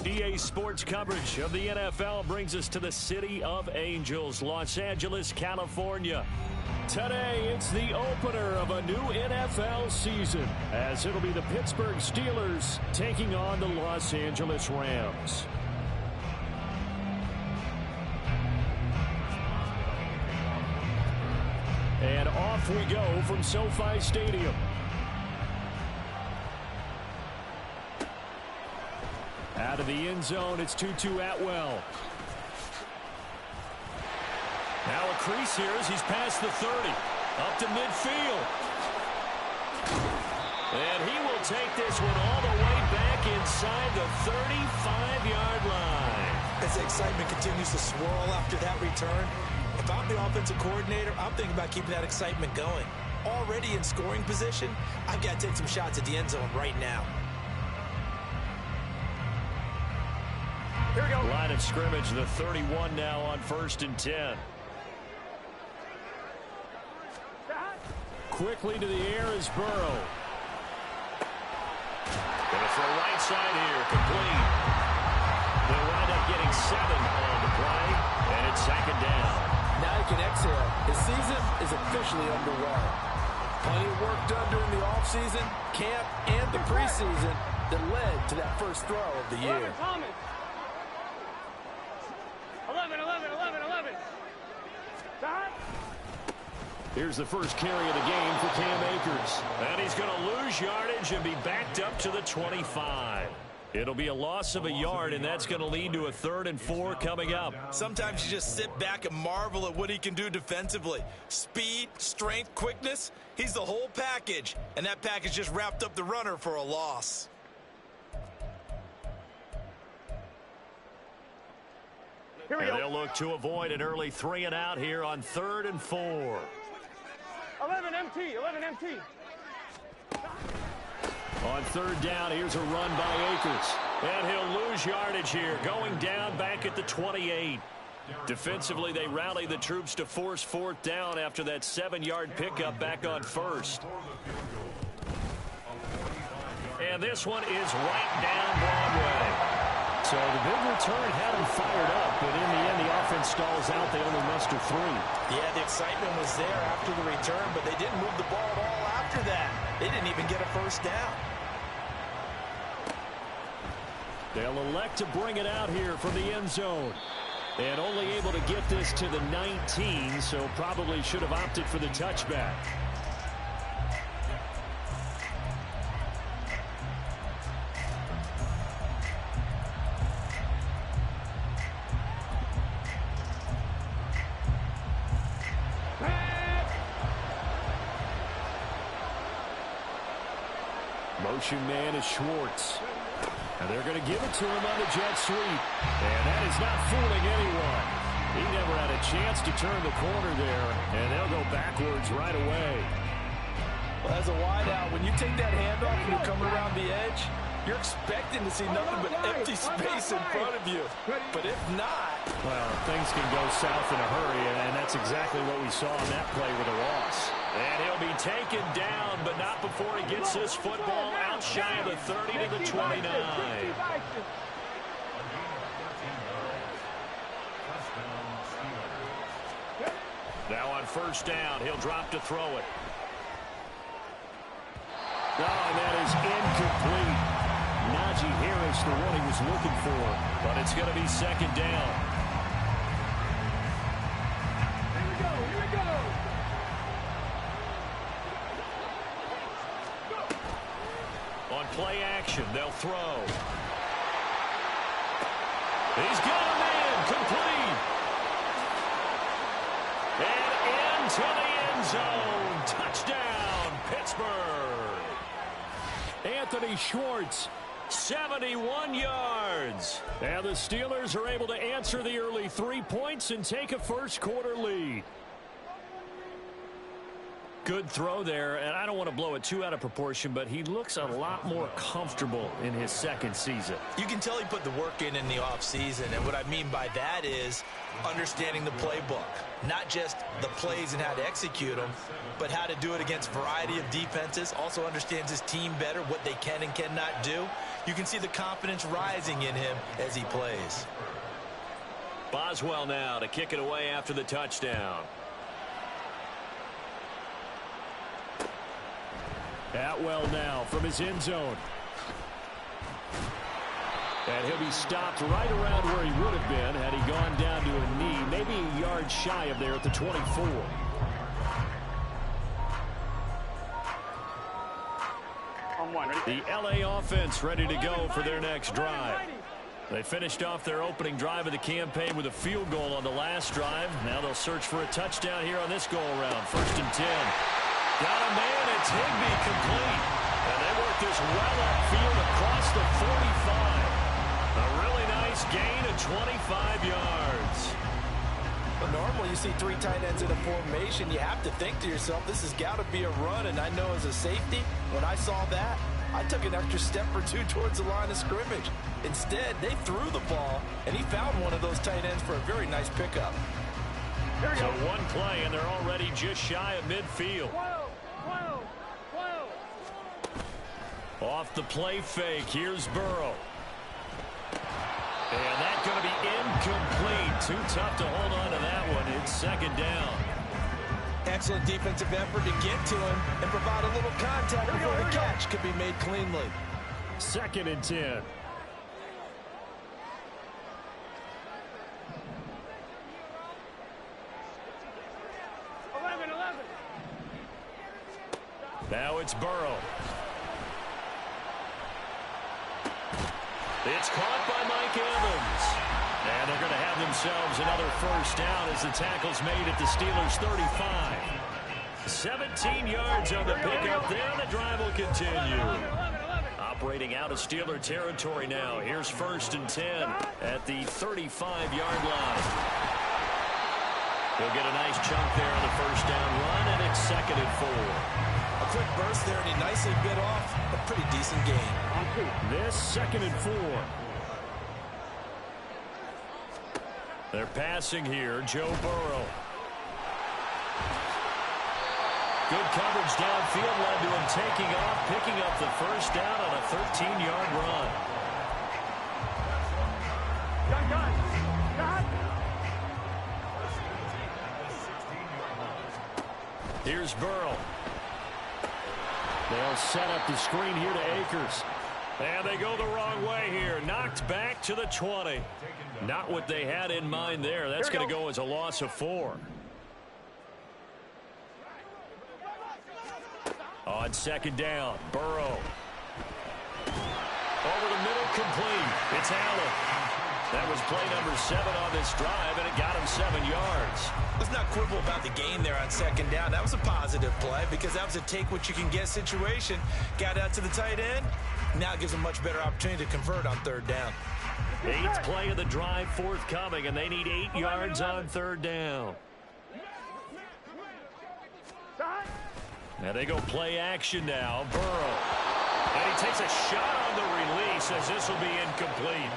EA Sports coverage of the NFL brings us to the City of Angels, Los Angeles, California. Today, it's the opener of a new NFL season, as it'll be the Pittsburgh Steelers taking on the Los Angeles Rams. And off we go from SoFi Stadium. Out of the end zone, it's Tutu Atwell. Now a crease here as he's past the 30. Up to midfield. And he will take this one all the way back inside the 35-yard line. As the excitement continues to swirl after that return, if I'm the offensive coordinator, I'm thinking about keeping that excitement going. Already in scoring position, I've got to take some shots at the end zone right now. Here we go. Line of scrimmage, the 31 now on 1st and 10. Quickly to the air is Burrow. Gonna throw right side here, complete. They'll wind up getting 7 on the play, and it's 2nd down. Now he can exhale. His season is officially underway. Plenty of work done during the offseason, camp, and the preseason that led to that first throw of the year. 11. Here's the first carry of the game for Cam Akers. And he's going to lose yardage and be backed up to the 25. It'll be a loss of a yard, and that's going to lead to a 3rd and 4 coming up. Sometimes you just sit back and marvel at what he can do defensively. Speed, strength, quickness, he's the whole package. And that package just wrapped up the runner for a loss. And they'll look to avoid an early 3 and out here on 3rd and 4. 11 MT. On 3rd down, here's a run by Akers. And he'll lose yardage here, going down back at the 28. Defensively, they rally the troops to force 4th down after that 7-yard pickup back on 1st. And this one is right down Broadway. So the big return had them fired up, but in the end, the offense stalls out. They only muster 3. Yeah, the excitement was there after the return, but they didn't move the ball at all after that. They didn't even get a 1st down. They'll elect to bring it out here from the end zone. And only able to get this to the 19, so probably should have opted for the touchback. Motion man is Schwartz. And they're going to give it to him on the jet sweep. And that is not fooling anyone. He never had a chance to turn the corner there. And they'll go backwards right away. Well, as a wideout, when you take that handoff and you're coming around the edge, you're expecting to see nothing but empty space in front of you. But if not... Well, things can go south in a hurry, and that's exactly what we saw on that play with a loss. And he'll be taken down, but not before he gets this football out shy of the 30 to the 29. Now on 1st down, he'll drop to throw it. Oh, and that is incomplete. Najee Harris, the one he was looking for, but it's going to be 2nd down. Here we go. On play action, they'll throw. He's got him in, complete. And into the end zone. Touchdown, Pittsburgh. Anthony Schwartz, 71 yards. And the Steelers are able to answer the early 3 points and take a first quarter lead. Good throw there, and I don't want to blow it too out of proportion, but he looks a lot more comfortable in his second season. You can tell he put the work in the offseason, and what I mean by that is understanding the playbook. Not just the plays and how to execute them, but how to do it against a variety of defenses. Also understands his team better, what they can and cannot do. You can see the confidence rising in him as he plays. Boswell now to kick it away after the touchdown. Atwell now from his end zone. And he'll be stopped right around where he would have been had he gone down to a knee, maybe a yard shy of there at the 24. The LA offense ready to go for their next drive. They finished off their opening drive of the campaign with a field goal on the last drive. Now they'll search for a touchdown here on this go-around. 1st and 10. Got a man, it's Higbee, complete. And they work this well upfield across the 45. A really nice gain of 25 yards. But normally you see 3 tight ends in a formation. You have to think to yourself, this has got to be a run. And I know as a safety, when I saw that, I took an extra step or 2 towards the line of scrimmage. Instead, they threw the ball, and he found one of those tight ends for a very nice pickup. So one play, and they're already just shy of midfield. Off the play fake, here's Burrow. And that's going to be incomplete. Too tough to hold on to that one. It's 2nd down. Excellent defensive effort to get to him and provide a little contact before the catch could be made cleanly. 2nd and 10. Now it's Burrow. It's caught by Mike Evans. And they're going to have themselves another 1st down as the tackle's made at the Steelers' 35. 17 yards on the pickup there. The drive will continue. Operating out of Steeler territory now. Here's 1st and 10 at the 35-yard line. He'll get a nice chunk there on the 1st down run, and it's 2nd and 4. A quick burst there, and he nicely bit off a pretty decent gain. This 2nd and 4. They're passing here. Joe Burrow. Good coverage downfield led to him taking off, picking up the 1st down on a 13-yard run. Here's Burrow. They'll set up the screen here to Akers. And they go the wrong way here. Knocked back to the 20. Not what they had in mind there. That's going to go as a loss of 4. On 2nd down, Burrow. Over the middle, complete. It's Allen. That was play number 7 on this drive, and it got him 7 yards. Let's not quibble about the gain there on 2nd down. That was a positive play because that was a take-what-you-can-get situation. Got out to the tight end. Now it gives them a much better opportunity to convert on 3rd down. 8th play of the drive forthcoming, and they need 8 yards on 3rd down. Now they go play action now. Burrow. And he takes a shot on the release as this will be incomplete.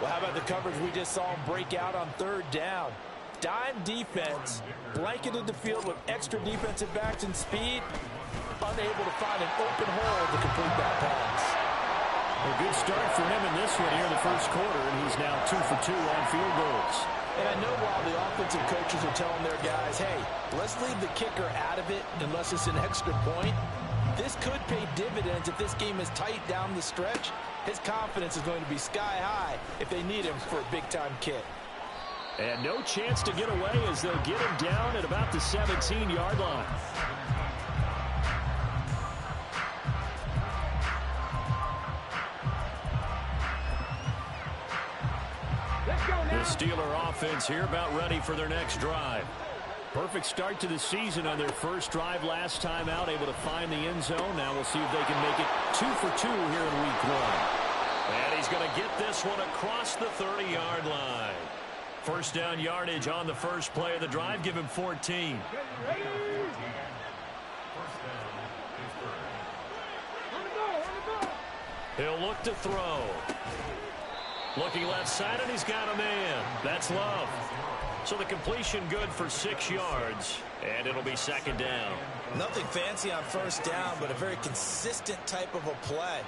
Well, how about the coverage we just saw him break out on 3rd down? Dime defense, blanketed the field with extra defensive backs and speed, unable to find an open hole to complete that pass. A good start for him in this one here in the 1st quarter, and he's now 2 for 2 on field goals. And I know while the offensive coaches are telling their guys, hey, let's leave the kicker out of it unless it's an extra point, this could pay dividends if this game is tight down the stretch. His confidence is going to be sky high if they need him for a big-time kick. And no chance to get away as they'll get him down at about the 17-yard line. The Steeler offense here about ready for their next drive. Perfect start to the season on their 1st drive last time out, able to find the end zone. Now we'll see if they can make it 2 for 2 here in week 1. And he's going to get this one across the 30-yard line. 1st down yardage on the 1st play of the drive. Give him 14. He'll look to throw. Looking left side, and he's got a man. That's Love. So the completion good for 6 yards, and it'll be second down. Nothing fancy on first down, but a very consistent type of a play.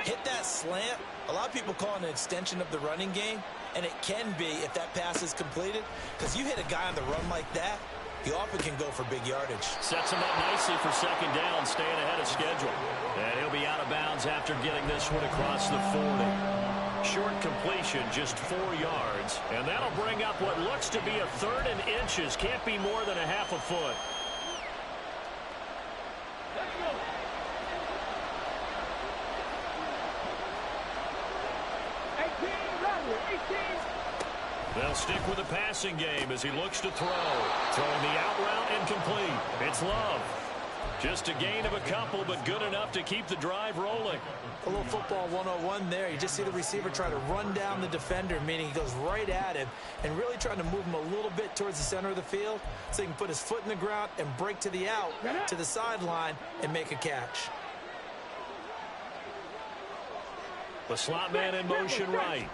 Hit that slant. A lot of people call it an extension of the running game, and it can be if that pass is completed, because you hit a guy on the run like that, he often can go for big yardage. Sets him up nicely for second down, staying ahead of schedule. And he'll be out of bounds after getting this one across the 40. Short completion, just 4 yards. And that'll bring up what looks to be a 3rd and inches. Can't be more than a half a foot. Let's go. They'll stick with the passing game as he looks to throw. Throwing the out route and complete. It's Love. Just a gain of a couple, but good enough to keep the drive rolling. A little football 101 there. You just see the receiver try to run down the defender, meaning he goes right at him and really trying to move him a little bit towards the center of the field so he can put his foot in the ground and break to the out, to the sideline, and make a catch. The slot man in motion right.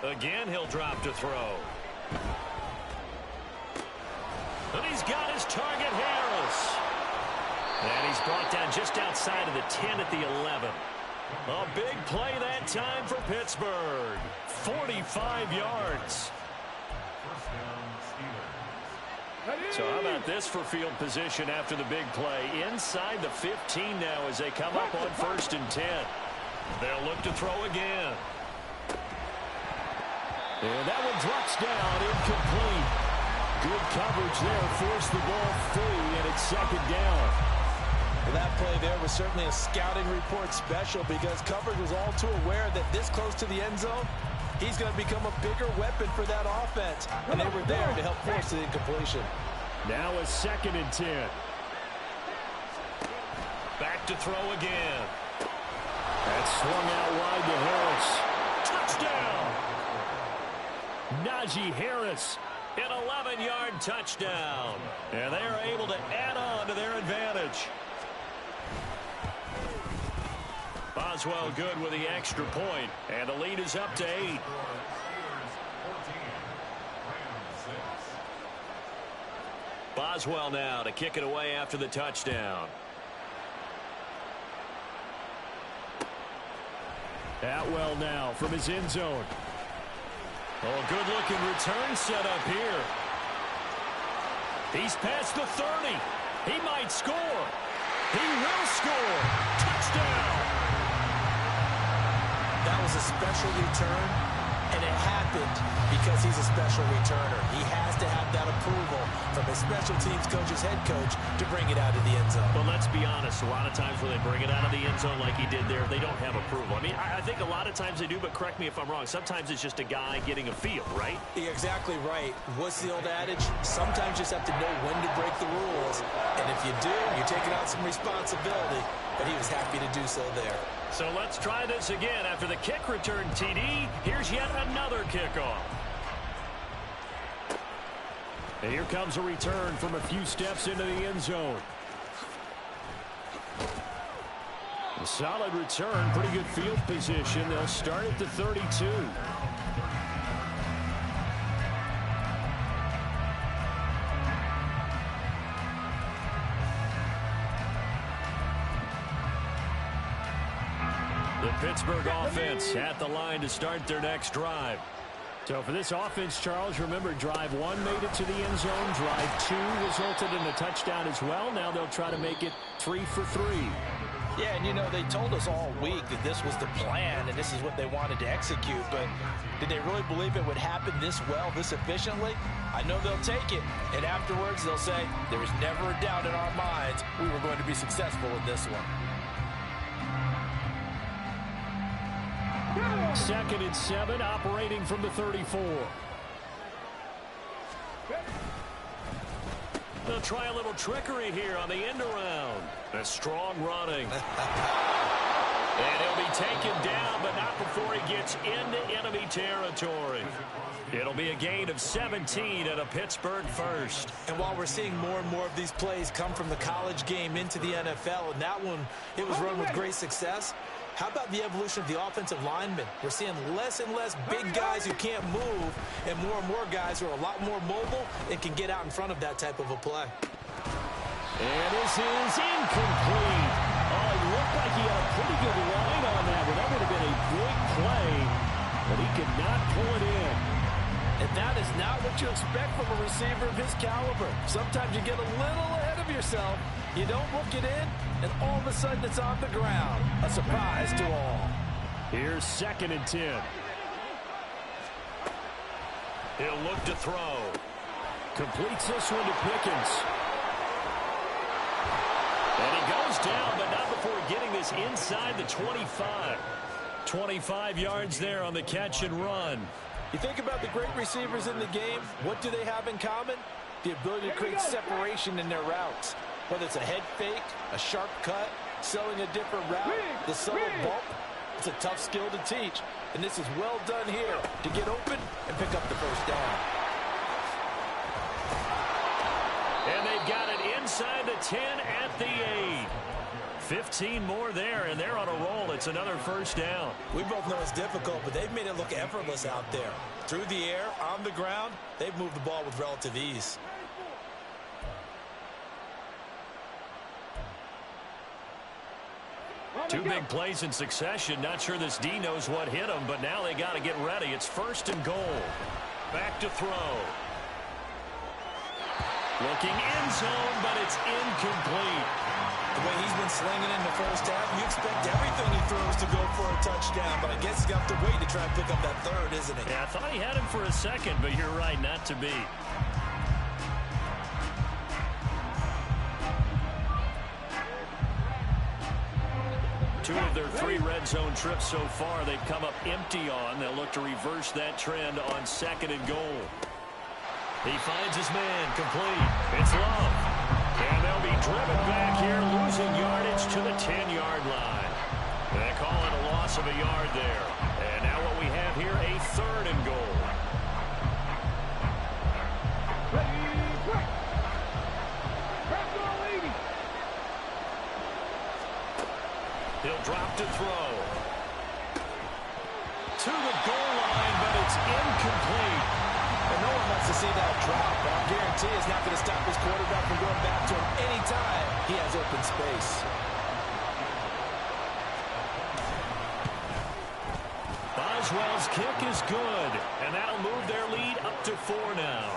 Again, he'll drop to throw. And he's got his target, Harris. And he's brought down just outside of the 10 at the 11. A big play that time for Pittsburgh. 45 yards. So how about this for field position after the big play? Inside the 15 now as they come up on 1st and 10. They'll look to throw again. And that one drops down, incomplete. Good coverage there, forced the ball free, and it's second down. Well, that play there was certainly a scouting report special because coverage was all too aware that this close to the end zone, he's going to become a bigger weapon for that offense. And they were there to help force the incompletion. Now a 2nd and 10. Back to throw again. That's swung out wide to Harris. Touchdown! Najee Harris, an 11-yard touchdown. And they are able to add on to their advantage. Boswell good with the extra point, and the lead is up to 8. Boswell now to kick it away after the touchdown. Atwell now from his end zone. Oh, good-looking return set up here. He's past the 30. He might score. He will score. Touchdown. That was a special return, and it happened because he's a special returner. He has to have that approval from his special teams coach's head coach to bring it out of the end zone. But let's be honest, a lot of times when they bring it out of the end zone like he did there, they don't have approval. I mean, I think a lot of times they do, but correct me if I'm wrong. Sometimes it's just a guy getting a feel, right? You're exactly right. What's the old adage? Sometimes you just have to know when to break the rules. And if you do, you're taking out some responsibility. But he was happy to do so there. So let's try this again. After the kick return TD, here's yet another kickoff. And here comes a return from a few steps into the end zone. A solid return, pretty good field position. They'll start at the 32. The Pittsburgh offense at the line to start their next drive. So for this offense, Charles, remember drive 1 made it to the end zone. Drive 2 resulted in a touchdown as well. Now they'll try to make it 3 for 3. Yeah, and you know, they told us all week that this was the plan and this is what they wanted to execute, but did they really believe it would happen this well, this efficiently? I know they'll take it, and afterwards they'll say, there was never a doubt in our minds we were going to be successful in this one. 2nd and 7, operating from the 34. They'll try a little trickery here on the end around. A strong running. And he'll be taken down, but not before he gets into enemy territory. It'll be a gain of 17 and a Pittsburgh first. And while we're seeing more and more of these plays come from the college game into the NFL, and that one, it was run with great success, How about the evolution of the offensive linemen? We're seeing less and less big guys who can't move and more guys who are a lot more mobile and can get out in front of that type of a play. And this is incomplete. Oh, it looked like he had a pretty good line on that, but that would have been a big play, but he could not pull it in. And that is not what you expect from a receiver of his caliber. Sometimes you get a little ahead of yourself. You don't look it in, and all of a sudden it's on the ground. A surprise to all. Here's 2nd and 10. He'll look to throw. Completes this one to Pickens. And he goes down, but not before getting this inside the 25. 25 yards there on the catch and run. You think about the great receivers in the game, what do they have in common? The ability to create separation in their routes. Whether it's a head fake, a sharp cut, selling a different route, the subtle bump, it's a tough skill to teach. And this is well done here to get open and pick up the first down. And they've got it inside the 10 at the 8. 15 more there, and they're on a roll. It's another first down. We both know it's difficult, but they've made it look effortless out there. Through the air, on the ground, they've moved the ball with relative ease. Two big plays in succession. Not sure this D knows what hit him, but now they got to get ready. It's 1st and goal. Back to throw. Looking end zone, but it's incomplete. The way he's been slinging in the first half, you expect everything he throws to go for a touchdown, but I guess he's got to wait to try and pick up that third, isn't he? Yeah, I thought he had him for a second, but you're right, not to be. Two of their 3 red zone trips so far, they've come up empty on. They'll look to reverse that trend on 2nd and goal. He finds his man, complete. It's Love. And they'll be driven back here, losing yardage to the 10-yard line. They call it a loss of a yard there. And now what we have here, a 3rd and goal. He'll drop to throw. To the goal line, but it's incomplete. And no one wants to see that drop, but I guarantee it's not going to stop his quarterback from going back to him anytime he has open space. Boswell's kick is good, and that'll move their lead up to 4 now.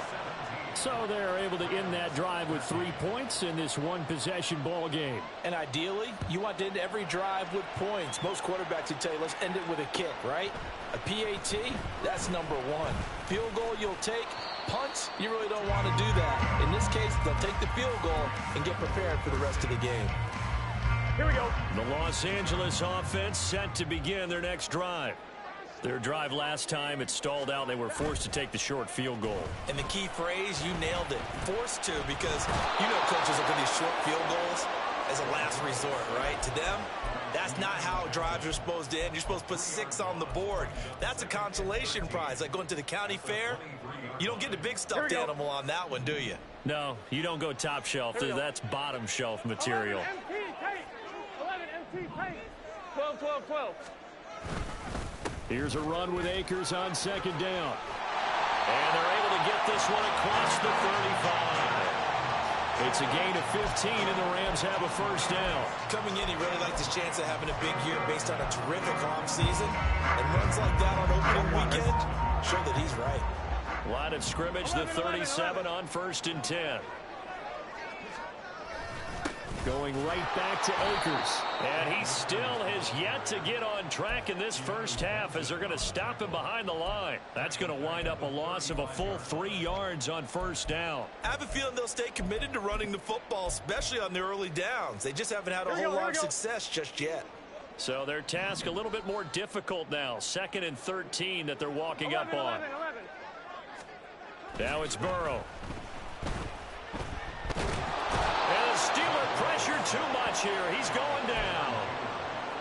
So they're able to end that drive with 3 points in this one-possession ball game. And ideally, you want to end every drive with points. Most quarterbacks would tell you, let's end it with a kick, right? A PAT, that's number 1. Field goal you'll take. Punts, you really don't want to do that. In this case, they'll take the field goal and get prepared for the rest of the game. Here we go. The Los Angeles offense set to begin their next drive. Their drive last time, it stalled out. They were forced to take the short field goal. And the key phrase, you nailed it. Forced to, because you know coaches look at these short field goals as a last resort, right? To them, that's not how drives are supposed to end. You're supposed to put 6 on the board. That's a consolation prize. Like going to the county fair, you don't get the big stuffed animal on that one, do you? No, you don't go top shelf. That's bottom shelf material. 11 MT tape. 11 MT tape. 12, 12, 12. Here's a run with Akers on 2nd down. And they're able to get this one across the 35. It's a gain of 15, and the Rams have a first down. Coming in, he really liked his chance of having a big year based on a terrific offseason. And runs like that on opening weekend show that he's right. Line of scrimmage, the 37 on 1st and 10. Going right back to Akers. And he still has yet to get on track in this first half as they're going to stop him behind the line. That's going to wind up a loss of a full 3 yards on first down. I have a feeling they'll stay committed to running the football, especially on the early downs. They just haven't had a whole lot of success just yet. So their task a little bit more difficult now. 2nd and 13 that they're walking up on. 11. Now it's Burrow. And the Steeler pressure too much here. He's going down.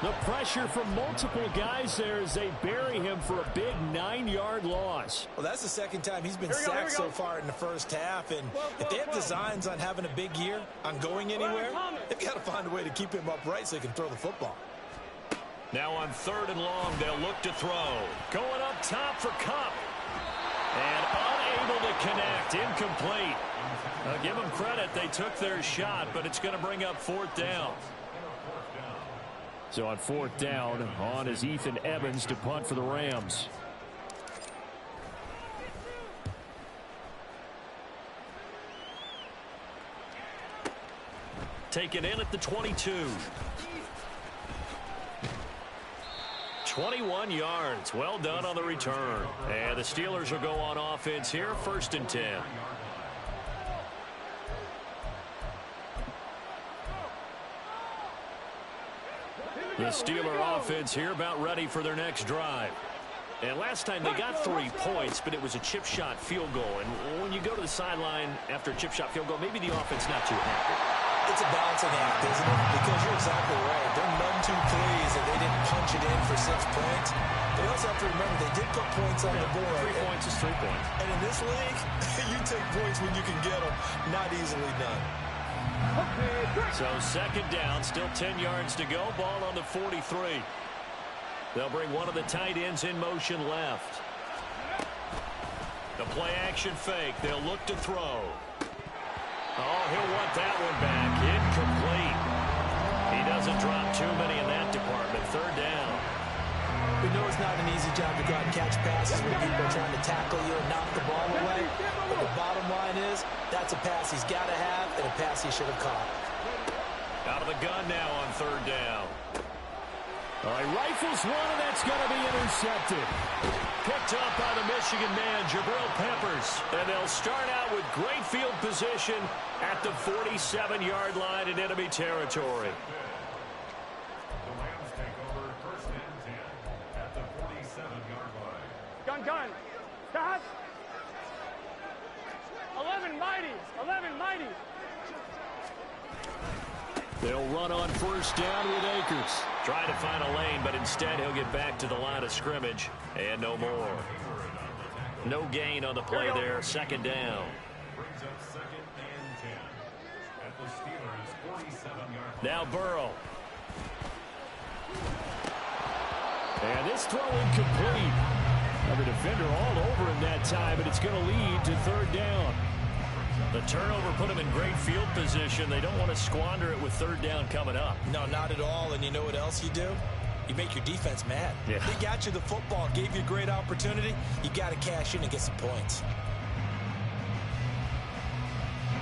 The pressure from multiple guys there as they bury him for a big 9-yard loss. Well, that's the 2nd time he's been sacked so far in the first half. And if they have designs on having a big year, on going anywhere, they've got to find a way to keep him upright so he can throw the football. Now on 3rd and long, they'll look to throw. Going up top for Cup. And unable to connect. Incomplete. I'll give them credit. They took their shot, but it's going to bring up 4th down. So on 4th down, on is Ethan Evans to punt for the Rams. Taken in at the 22. 21 yards. Well done on the return. And the Steelers will go on offense here, 1st and 10. The Steeler offense here about ready for their next drive. And last time they got 3 points, but it was a chip shot field goal. And when you go to the sideline after a chip shot field goal, maybe the offense not too happy. It's a balancing act, isn't it? Because you're exactly right. They're none too pleased that they didn't punch it in for 6 points. But you also have to remember they did put points on the board. 3 points is 3 points. And in this league, you take points when you can get them. Not easily done. So 2nd down, still 10 yards to go. Ball on the 43. They'll bring one of the tight ends in motion left. The play action fake. They'll look to throw. Oh, he'll want that one back. Incomplete. He doesn't drop too many in that department. 3rd down. We know it's not an easy job to go out and catch passes when people are trying to tackle you and knock the ball away. But the bottom line is, that's a pass he's got to have and a pass he should have caught. Out of the gun now on 3rd down. All right, rifles one, and that's going to be intercepted. Picked up by the Michigan man, Jabril Peppers. And they'll start out with great field position at the 47-yard line in enemy territory. Gun. Stop. 11 mighties. 11 mighties. They'll run on 1st down with Akers. Trying to find a lane, but instead he'll get back to the line of scrimmage. And no more. No gain on the play there. 2nd down. Now Burrow. And this throw incomplete. Now the defender all over him that time, but it's going to lead to 3rd down. The turnover put them in great field position. They don't want to squander it with 3rd down coming up. No, not at all. And you know what else you do? You make your defense mad. Yeah. They got you the football, gave you a great opportunity. You got to cash in and get some points.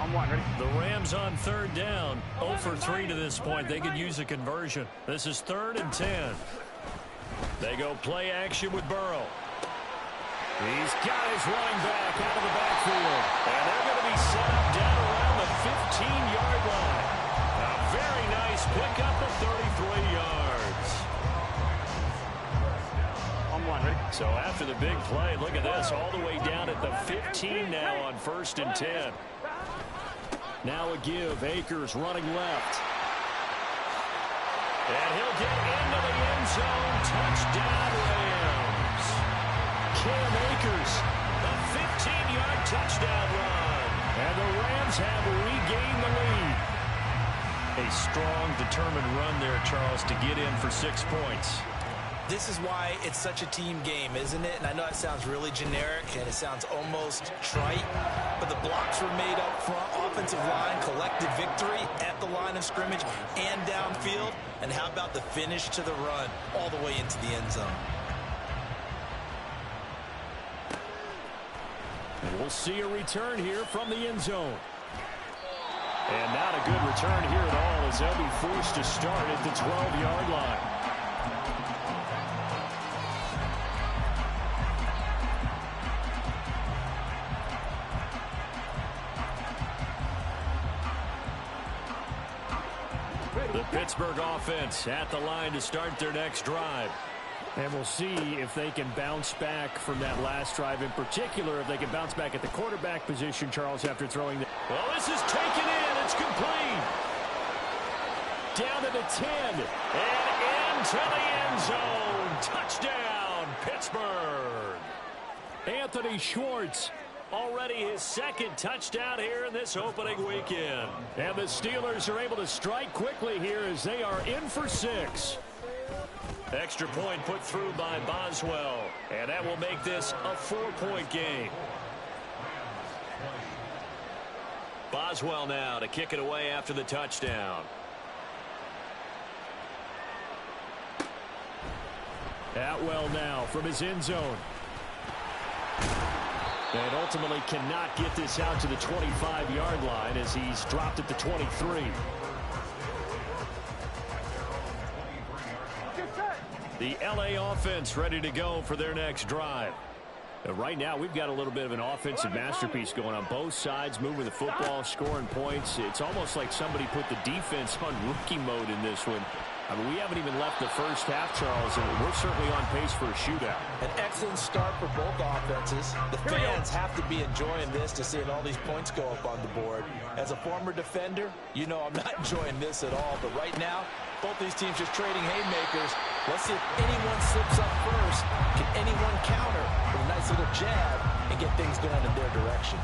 I'm one. Ready? The Rams on 3rd down. 0 for 3 to this point. They could use a conversion. This is 3rd and 10. They go play action with Burrow. He's got his running back out of the backfield. And they're going to be set up down around the 15-yard line. A very nice pickup of 33 yards. I'm one. Ready? So after the big play, look at this. All the way down at the 15 now on 1st and 10. Now a give. Akers running left. And he'll get into the end zone. Touchdown, Rams. Cam Akers, a 15-yard touchdown run. And the Rams have regained the lead. A strong, determined run there, Charles, to get in for 6 points. This is why it's such a team game, isn't it? And I know it sounds really generic and it sounds almost trite, but the blocks were made up front. Offensive line, collected victory at the line of scrimmage and downfield. And how about the finish to the run all the way into the end zone? And we'll see a return here from the end zone. And not a good return here at all as they'll be forced to start at the 12-yard line. The Pittsburgh offense at the line to start their next drive. And we'll see if they can bounce back from that last drive, in particular, if they can bounce back at the quarterback position, Charles, after throwing the... Well, this is taken in. It's complete. Down to the 10. And into the end zone. Touchdown, Pittsburgh. Anthony Schwartz. Already his 2nd touchdown here in this opening weekend. And the Steelers are able to strike quickly here as they are in for 6. Extra point put through by Boswell. And that will make this a 4-point game. Boswell now to kick it away after the touchdown. Atwell now from his end zone. And ultimately cannot get this out to the 25-yard line as he's dropped at the 23. The LA offense ready to go for their next drive. Right now, we've got a little bit of an offensive masterpiece going on both sides, moving the football, scoring points. It's almost like somebody put the defense on rookie mode in this one. I mean, we haven't even left the first half, Charles, and we're certainly on pace for a shootout. An excellent start for both offenses. The fans have to be enjoying this to seeing all these points go up on the board. As a former defender, you know I'm not enjoying this at all. But right now, both these teams just trading haymakers. Let's see if anyone slips up first. Can anyone counter with a nice little jab and get things going in their direction?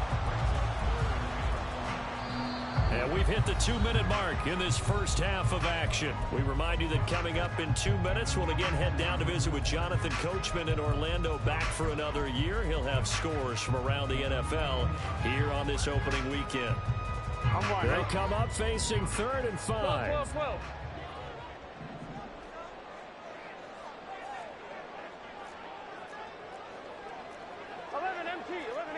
And we've hit the 2-minute mark in this first half of action. We remind you that coming up in 2 minutes, we'll again head down to visit with Jonathan Coachman in Orlando, back for another year. He'll have scores from around the NFL here on this opening weekend. They'll come up facing 3rd and 5. 12. 11 MT. 11.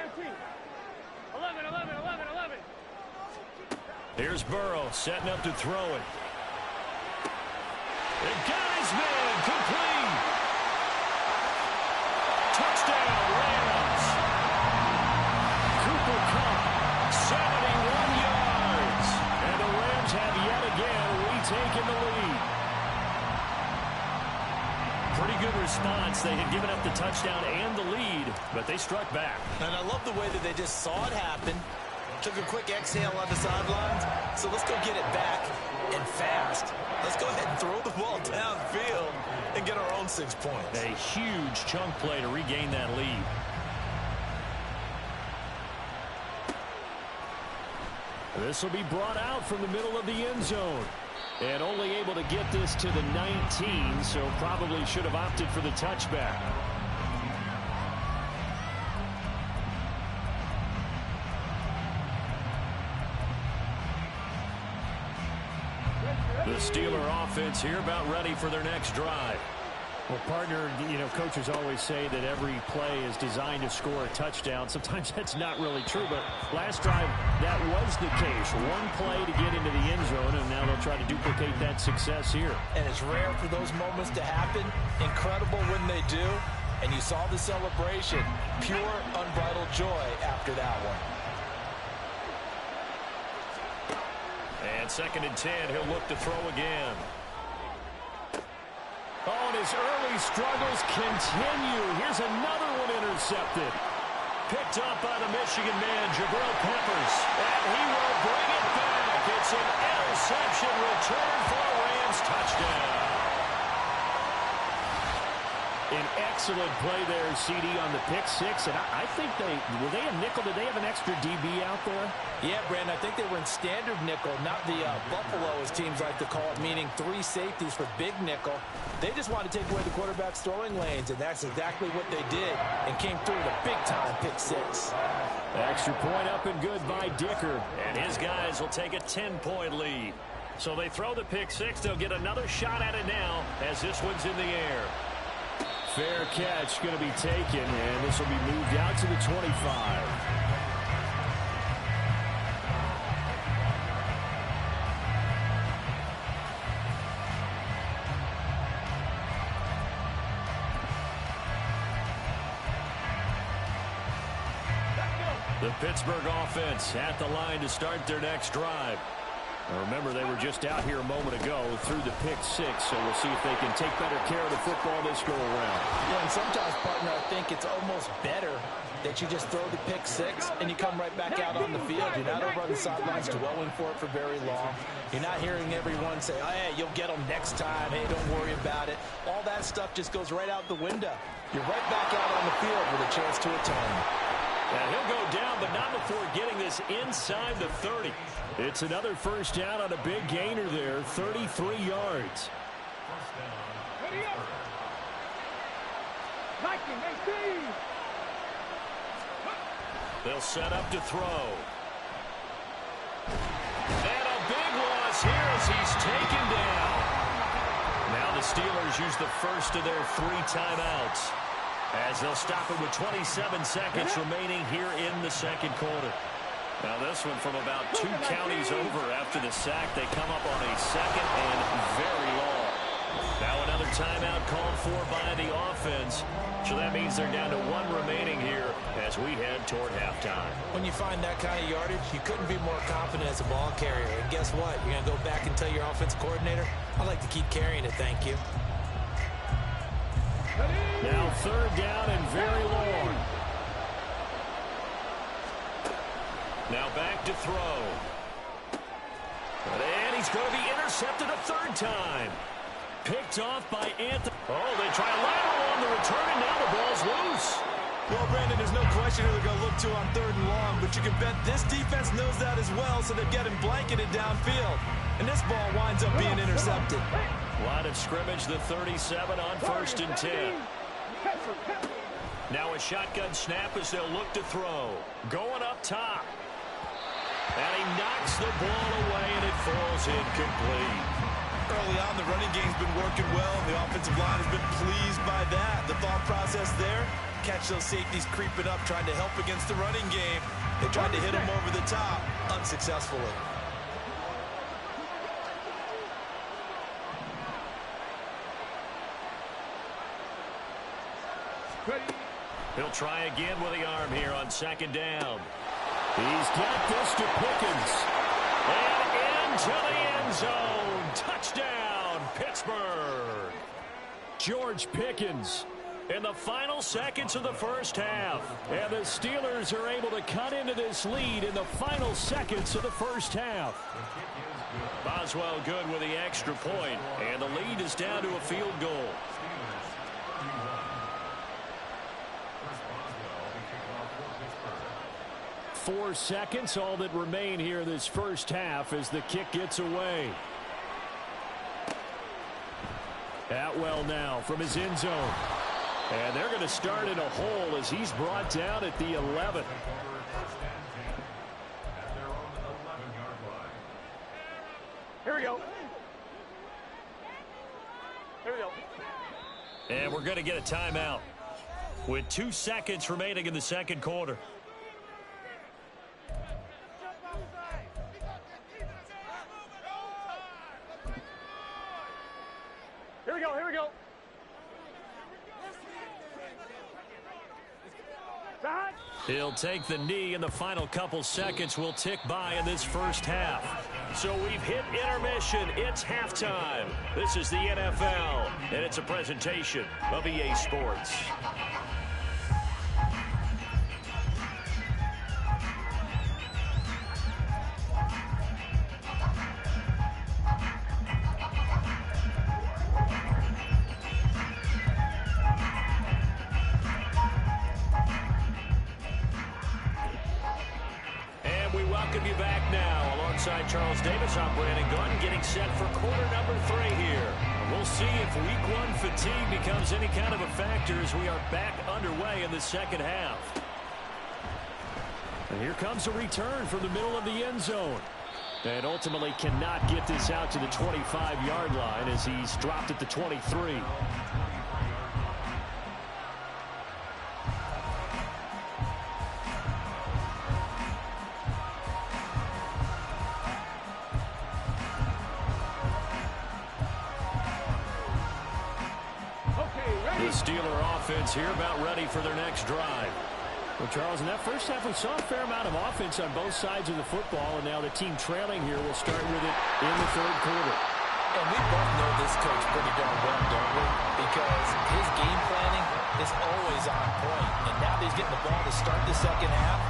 Here's Burrow setting up to throw it. It got his man complete. Touchdown, Rams. Cooper Kupp, 71 yards. And the Rams have yet again retaken the lead. Pretty good response. They had given up the touchdown and the lead, but they struck back. And I love the way that they just saw it happen. Took a quick exhale on the sidelines. So let's go get it back and fast. Let's go ahead and throw the ball downfield and get our own 6 points. A huge chunk play to regain that lead. This will be brought out from the middle of the end zone. And only able to get this to the 19, so probably should have opted for the touchback. The Steeler offense here about ready for their next drive. Well, partner, you know, coaches always say that every play is designed to score a touchdown. Sometimes that's not really true, but last drive, that was the case. One play to get into the end zone, and now they'll try to duplicate that success here. And it's rare for those moments to happen. Incredible when they do. And you saw the celebration. Pure, unbridled joy after that one. And 2nd and 10, he'll look to throw again. Oh, and his early struggles continue. Here's another one intercepted. Picked up by the Michigan man, Jabril Peppers. And he will bring it back. It's an interception return for a Rams touchdown. An excellent play there, CD, on the pick six. And I think were they a nickel? Did they have an extra DB out there? Yeah, Brandon, I think they were in standard nickel, not the Buffalo, as teams like to call it, meaning 3 safeties for big nickel. They just wanted to take away the quarterback's throwing lanes, and that's exactly what they did, and came through with a big-time pick six. Extra point up and good by Dicker. And his guys will take a 10-point lead. So they throw the pick six. They'll get another shot at it now as this one's in the air. Fair catch going to be taken, and this will be moved out to the 25. The Pittsburgh offense at the line to start their next drive. Now remember, they were just out here a moment ago through the pick six, so we'll see if they can take better care of the football this go around. Yeah, and sometimes, partner, I think it's almost better that you just throw the pick six and you come right back out on the field. You're not over on the sidelines dwelling for it for very long. You're not hearing everyone say, oh, hey, you'll get them next time. Hey, don't worry about it. All that stuff just goes right out the window. You're right back out on the field with a chance to atone. Now he'll go down, but not before getting this inside the 30. It's another first down on a big gainer there, 33 yards. Ready up. They'll set up to throw. And a big loss here as he's taken down. Now the Steelers use the first of their 3 timeouts as they'll stop it with 27 seconds remaining here in the second quarter. Now this one from about 2 counties over after the sack. They come up on a second and very long. Now another timeout called for by the offense. So that means they're down to 1 remaining here as we head toward halftime. When you find that kind of yardage, you couldn't be more confident as a ball carrier. And guess what? You're going to go back and tell your offense coordinator, I'd like to keep carrying it, thank you. Now 3rd down and very long. Now back to throw. And he's going to be intercepted a 3rd time. Picked off by Anthony. Oh, they try a lateral on the return, and now the ball's loose. Well, Brandon, there's no question who they're going to look to on 3rd and long, but you can bet this defense knows that as well, so they're getting blanketed downfield. And this ball winds up being intercepted. Line of scrimmage, the 37 on 1st and 10. Now a shotgun snap as they'll look to throw. Going up top. And he knocks the ball away, and it falls incomplete. Early on, the running game's been working well, and the offensive line has been pleased by that. The thought process there, catch those safeties creeping up, trying to help against the running game. They tried to hit them over the top, unsuccessfully. He'll try again with the arm here on 2nd down. He's got this to Pickens. And into the end zone. Touchdown, Pittsburgh. George Pickens in the final seconds of the first half. And the Steelers are able to cut into this lead in the final seconds of the first half. Boswell good with the extra point. And the lead is down to a field goal. 4 seconds, all that remain here this first half as the kick gets away. Atwell now from his end zone. And they're going to start in a hole as he's brought down at the 11. Here we go. Here we go. And we're going to get a timeout with 2 seconds remaining in the second quarter. Here we go, here we go. Back. He'll take the knee, and the final couple seconds will tick by in this first half. So we've hit intermission. It's halftime. This is the NFL, and it's a presentation of EA Sports. Charles Davis, I'm Brandon Gunn, getting set for quarter number 3 here. We'll see if week 1 fatigue becomes any kind of a factor as we are back underway in the second half. And here comes a return from the middle of the end zone. And ultimately cannot get this out to the 25-yard line as he's dropped at the 23. Steeler offense here about ready for their next drive. Well, Charles, in that first half, we saw a fair amount of offense on both sides of the football, and now the team trailing here will start with it in the third quarter. And we both know this coach pretty darn well, don't we? Because his game planning is always on point. And now that he's getting the ball to start the second half,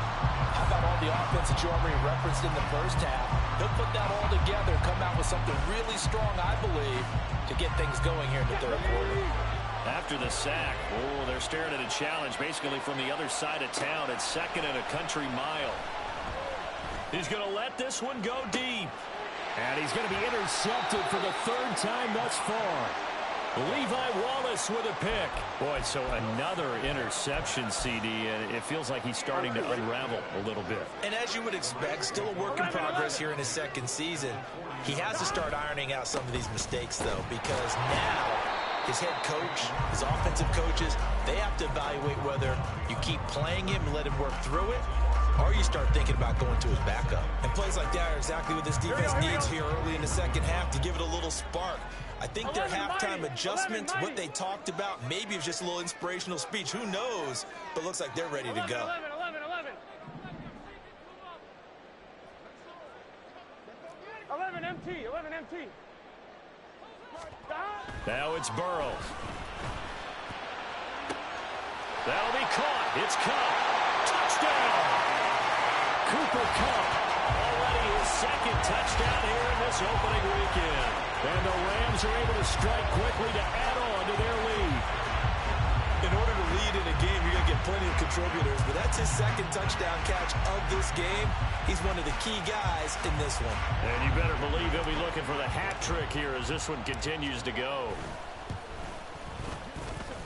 how about all the offense that you already referenced in the first half? He'll put that all together, come out with something really strong, I believe, to get things going here in the third quarter. After the sack, oh, they're staring at a challenge basically from the other side of town at 2nd and a country mile. He's going to let this one go deep. And he's going to be intercepted for the 3rd time thus far. Levi Wallace with a pick. Boy, so another interception, CD, and it feels like he's starting to unravel a little bit. And as you would expect, still a work in progress here in his second season. He has to start ironing out some of these mistakes, though, because now his head coach, his offensive coaches, they have to evaluate whether you keep playing him and let him work through it, or you start thinking about going to his backup. And plays like that are exactly what this defense needs here early in the second half to give it a little spark. I think their halftime adjustments, what they talked about, maybe it was just a little inspirational speech. Who knows? But looks like they're ready to go. 11 MT, 11 MT. Now it's Burrows. That'll be caught. It's Cup. Touchdown. Cooper Cup. Already his second touchdown here in this opening weekend. And the Rams are able to strike quickly to add on to their lead. In order to lead in a game, you're going to get plenty of contributors, but that's his second touchdown catch of this game. He's one of the key guys in this one. And you better believe he'll be looking for the hat trick here as this one continues to go.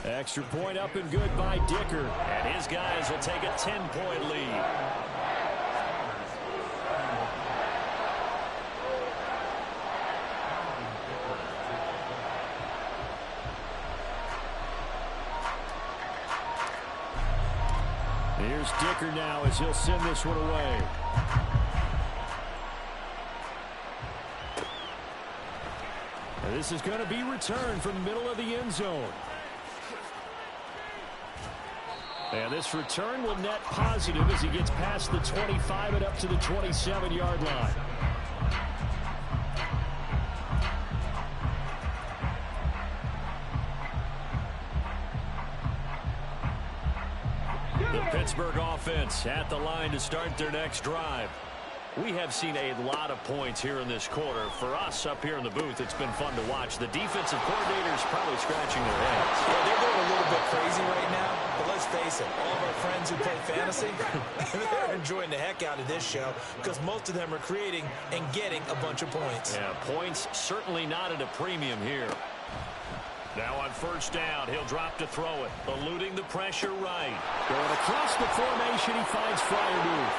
Extra point up and good by Dicker. And his guys will take a 10-point lead. Here's Dicker now as he'll send this one away. And this is going to be returned from the middle of the end zone. And this return will net positive as he gets past the 25 and up to the 27-yard line. The Pittsburgh offense at the line to start their next drive. We have seen a lot of points here in this quarter. For us up here in the booth, it's been fun to watch. The defensive coordinators probably scratching their heads. Yeah, they're going a little bit crazy right now, but let's face it, all of our friends who play fantasy, they're enjoying the heck out of this show because most of them are creating and getting a bunch of points. Yeah, points certainly not at a premium here. Now on first down, he'll drop to throw it, eluding the pressure right. Going across the formation, he finds Freiermuth.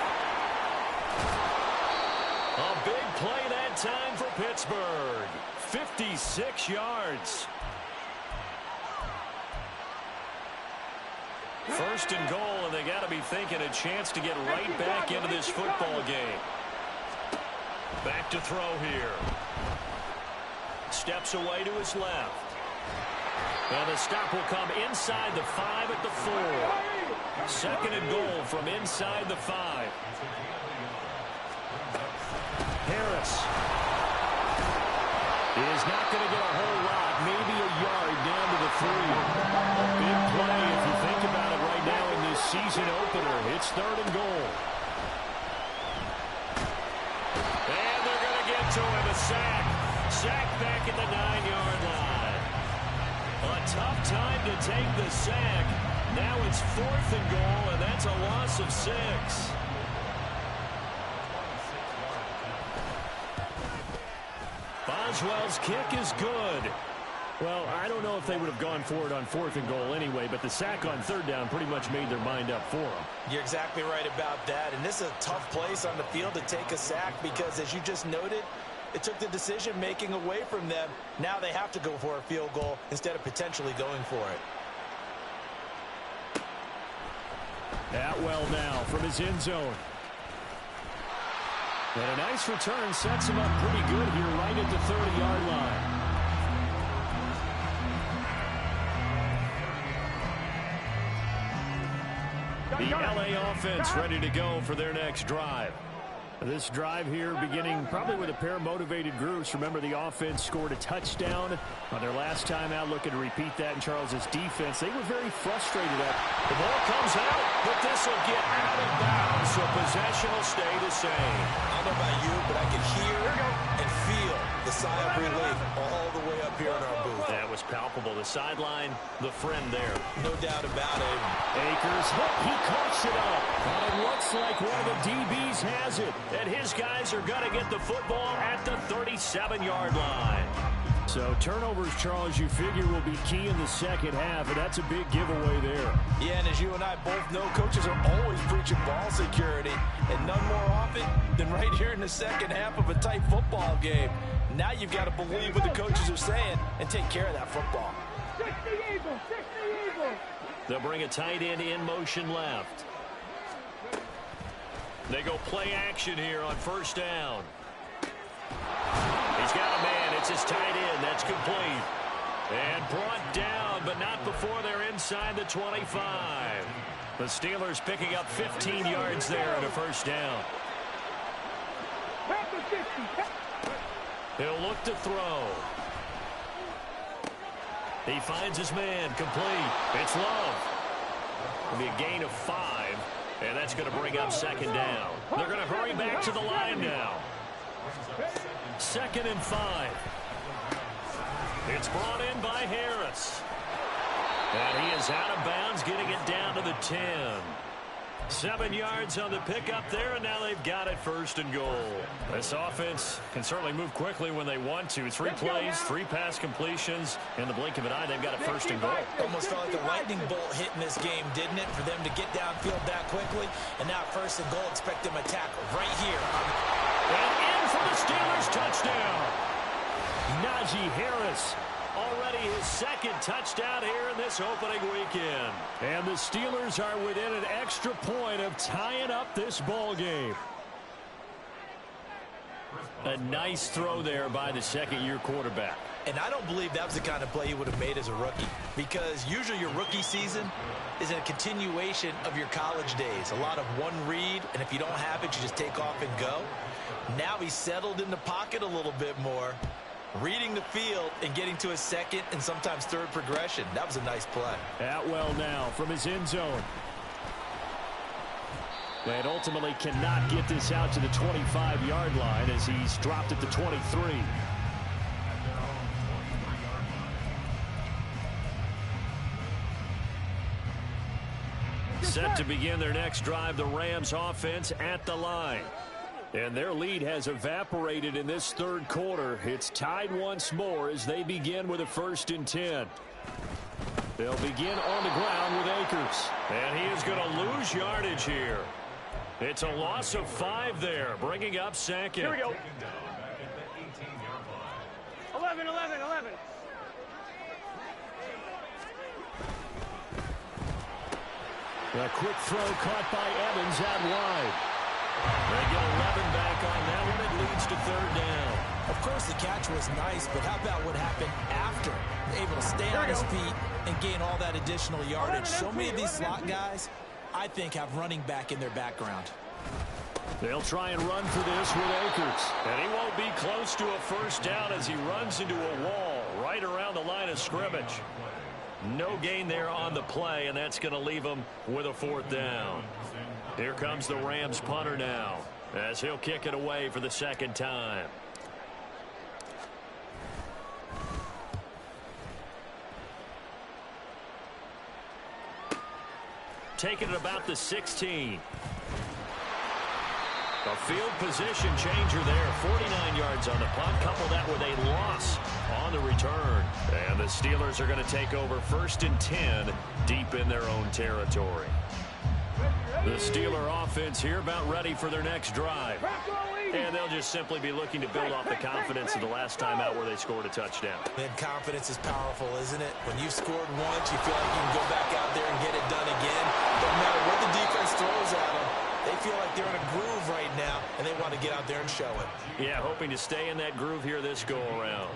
A big play that time for Pittsburgh. 56 yards. First and goal, and they got to be thinking a chance to get right back into this football game. Back to throw here. Steps away to his left. And the stop will come inside the 5 at the 4. Second and goal from inside the 5. Harris is not going to get a whole lot, maybe a yard down to the 3. A big play if you think about it right now in this season opener. It's third and goal. And they're going to get to him, a sack. Sack back at the 9-yard line. A tough time to take the sack. Now it's fourth and goal, and that's a loss of 6. Boswell's kick is good. Well, I don't know if they would have gone for it on fourth and goal anyway, but the sack on third down pretty much made their mind up for them. You're exactly right about that, and this is a tough place on the field to take a sack because, as you just noted, it took the decision-making away from them. Now they have to go for a field goal instead of potentially going for it. Atwell now from his end zone. And a nice return sets him up pretty good here right at the 30-yard line. The LA offense ready to go for their next drive. This drive here beginning probably with a pair of motivated groups. Remember, the offense scored a touchdown on their last time out. Looking to repeat that in Charles's defense. They were very frustrated at the ball comes out, but this will get out of bounds, so possession will stay the same. I don't know about you, but I can hear and feel the sigh of relief all the way up here in our booth. That was palpable. The sideline, the friend there. No doubt about it. Akers, he coughs it up. And it looks like one of the DBs has it. And his guys are going to get the football at the 37-yard line. So turnovers, Charles, you figure will be key in the second half, and that's a big giveaway there. Yeah, and as you and I both know, coaches are always preaching ball security, and none more often than right here in the second half of a tight football game. Now you've got to believe what the coaches are saying and take care of that football. 60 Eagles, 60 Eagles. They'll bring a tight end in motion left. They go play action here on first down. He's got a man. It's his tight end. That's complete. And brought down, but not before they're inside the 25. The Steelers picking up 15 yards there and a first down. He'll look to throw. He finds his man. Complete. It's Love. It'll be a gain of 5, and that's going to bring up second down. They're going to hurry back to the line now. 2nd and 5. It's brought in by Harris. And he is out of bounds, getting it down to the 10. 7 yards on the pickup there, and now they've got it 1st and goal. This offense can certainly move quickly when they want to. 3 plays, 3 pass completions. In the blink of an eye, they've got it 1st and goal. Almost felt like a lightning bolt hit in this game, didn't it? For them to get downfield that quickly. And now 1st and goal, expect them to tackle right here. And in for the Steelers touchdown. Najee Harris. Already his 2nd touchdown here in this opening weekend. And the Steelers are within an extra point of tying up this ball game. A nice throw there by the 2nd-year quarterback. And I don't believe that was the kind of play he would have made as a rookie, because usually your rookie season is a continuation of your college days. A lot of one read, and if you don't have it, you just take off and go. Now he's settled in the pocket a little bit more, reading the field and getting to his 2nd and sometimes 3rd progression. That was a nice play. Atwell now from his end zone. And ultimately cannot get this out to the 25-yard line as he's dropped at the 23. Set to begin their next drive, the Rams offense at the line. And their lead has evaporated in this 3rd quarter. It's tied once more as they begin with a 1st and 10. They'll begin on the ground with Akers. And he is going to lose yardage here. It's a loss of 5 there, bringing up 2nd. Here we go. 11, 11, 11. A quick throw caught by Evans out wide. They get 11 back on that one. It leads to 3rd down. Of course, the catch was nice, but how about what happened after? Able to stay on his feet and gain all that additional yardage. So many of these slot guys, I think, have running back in their background. They'll try and run for this with Akers. And he won't be close to a 1st down as he runs into a wall right around the line of scrimmage. No gain there on the play, and that's going to leave him with a 4th down. Here comes the Rams punter now as he'll kick it away for the 2nd time. Taking it about the 16. A field position changer there. 49 yards on the punt. Couple that with a loss on the return. And the Steelers are going to take over 1st and 10 deep in their own territory. The Steeler offense here about ready for their next drive. And they'll just simply be looking to build off the confidence of the last time out where they scored a touchdown. And confidence is powerful, isn't it? When you've scored once, you feel like you can go back out there and get it done again. No matter what the defense throws at them, they feel like they're in a groove right now, and they want to get out there and show it. Yeah, hoping to stay in that groove here this go-around.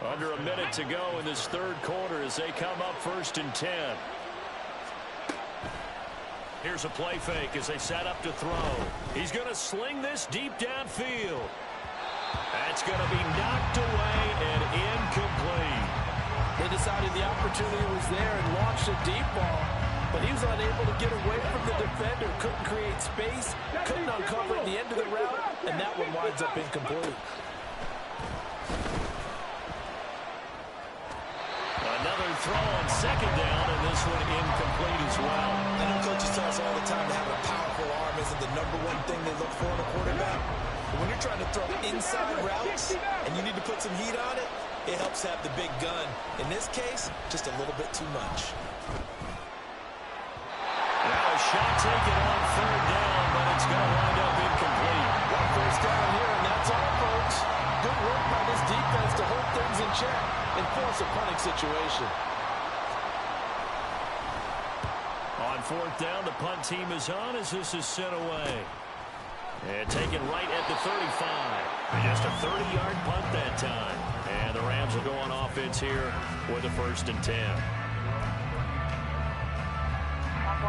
Under a minute to go in this 3rd quarter as they come up 1st and 10. Here's a play fake as they set up to throw. He's going to sling this deep downfield. That's going to be knocked away and incomplete. They decided the opportunity was there and launched a deep ball, but he was unable to get away from the defender, couldn't create space, couldn't uncover at the end of the route, and that one winds up incomplete. Another throw on 2nd down, and this one incomplete as well. I know coaches tell us all the time that having a powerful arm isn't the #1 thing they look for in a quarterback. But when you're trying to throw inside routes and you need to put some heat on it, it helps have the big gun. In this case, just a little bit too much. Now a shot taken on third down, but it's going to wind up incomplete. Well, first down here, and that's all, folks. Good work by this defense to hold things in check and force a punting situation. On fourth down, the punt team is on as this is sent away. And taken right at the 35. Just a 30-yard punt that time. And the Rams will go on offense here with a 1st and 10.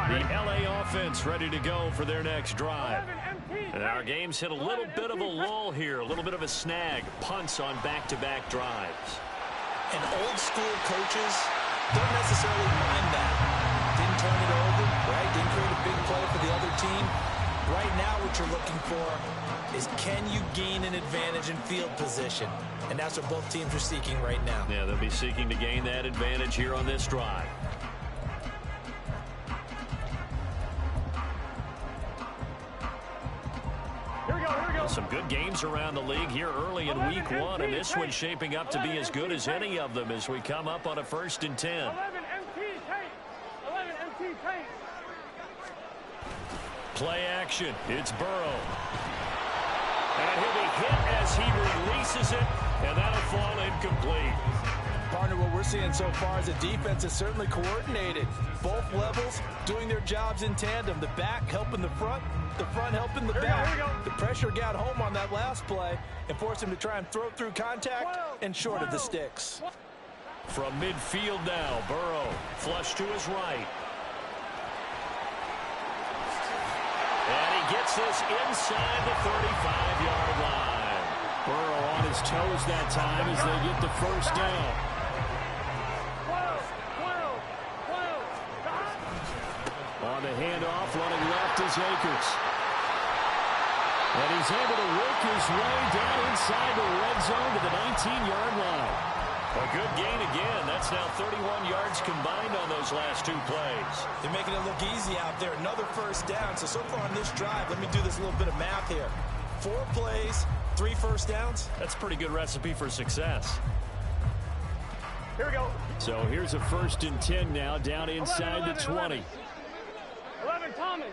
The LA offense ready to go for their next drive. And our game's hit a little bit of a lull here, a little bit of a snag. Punts on back-to-back drives. And old school coaches don't necessarily mind that. Didn't turn it over, right? Didn't create a big play for the other team. Right now what you're looking for is, can you gain an advantage in field position? And that's what both teams are seeking right now. Yeah, they'll be seeking to gain that advantage here on this drive. Some good games around the league here early in week 1, and this one's shaping up to be as good as any of them as we come up on a 1st and 10. 11 MT paint. Play action. It's Burrow. And he'll be hit as he releases it, and that'll fall incomplete. Partner, what we're seeing so far is the defense is certainly coordinated. Both levels doing their jobs in tandem. The back helping the front helping the back. The pressure got home on that last play and forced him to try and throw through contact and short of the sticks. From midfield now, Burrow flush to his right. And he gets this inside the 35-yard line. Burrow on his toes that time as they get the first down. On the handoff, running left is Akers. And he's able to work his way down inside the red zone to the 19-yard line. A good gain again. That's now 31 yards combined on those last 2 plays. They're making it look easy out there. Another first down. So far on this drive, let me do this little bit of math here. 4 plays, 3 first downs. That's a pretty good recipe for success. Here we go. So here's a 1st and 10 now, down inside the 20. 11 Thomas.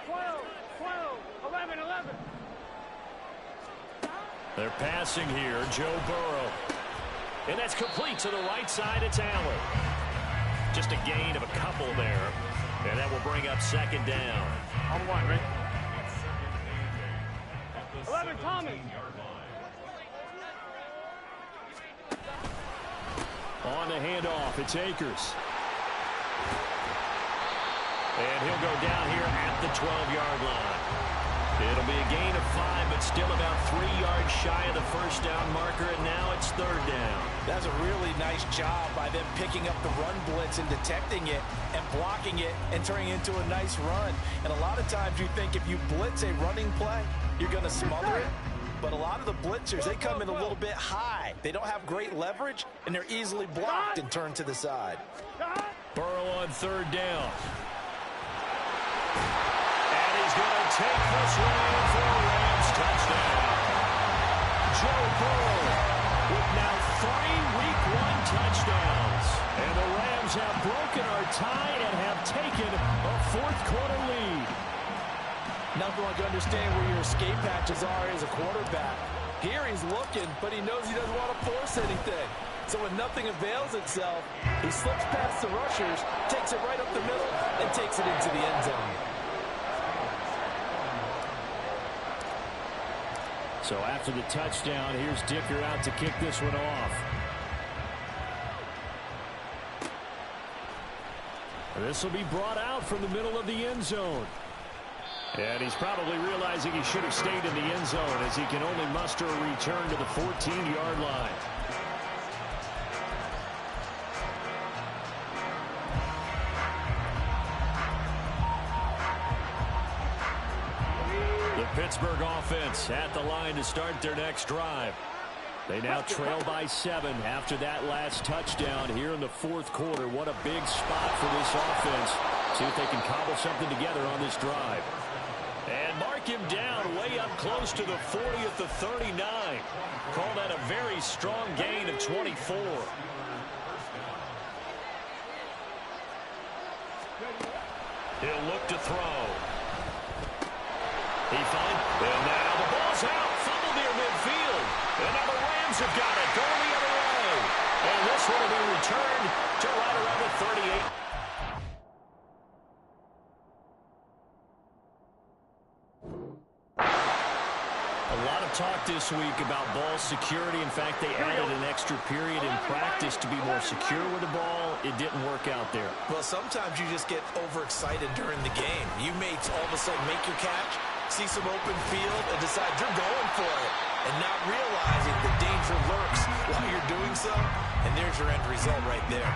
12, 11. They're passing here, Joe Burrow. And that's complete to the right side. It's Allen. Just a gain of a couple there. And that will bring up 2nd down. On 1, Rick. 11 Thomas. On the handoff, it's Akers. And he'll go down here at the 12-yard line. It'll be a gain of 5, but still about 3 yards shy of the first down marker, and now it's 3rd down. That's a really nice job by them picking up the run blitz and detecting it and blocking it and turning it into a nice run. And a lot of times you think if you blitz a running play, you're going to smother it. But a lot of the blitzers, they come in a little bit high. They don't have great leverage, and they're easily blocked and turned to the side. Burrow on 3rd down. And he's going to take this one for a Rams touchdown. Joe Burrow with now 3 Week 1 touchdowns. And the Rams have broken our tie and have taken a 4th quarter lead. Nothing like understand where your escape hatches are as a quarterback. Here he's looking, but he knows he doesn't want to force anything. So when nothing avails itself, he slips past the rushers, takes it right up the middle, and takes it into the end zone. So after the touchdown, here's Dicker out to kick this one off. This will be brought out from the middle of the end zone. And he's probably realizing he should have stayed in the end zone as he can only muster a return to the 14-yard line. The Pittsburgh offense at the line to start their next drive. They now trail by 7 after that last touchdown here in the 4th quarter. What a big spot for this offense. See if they can cobble something together on this drive. And Mark him down way up close to the 40 at the 39. Call that a very strong gain of 24. He'll look to throw. He finds, and now the ball's out. Fumble near midfield. And now the Rams have got it. Going the other way. And this one will be returned to right around the 38. A lot of talk this week about ball security. In fact, they added an extra period in practice to be more secure with the ball. It didn't work out there. Well, sometimes you just get overexcited during the game. You may all of a sudden make your catch, see some open field, and decide you're going for it, and not realizing the danger lurks while you're doing so, and there's your end result right there.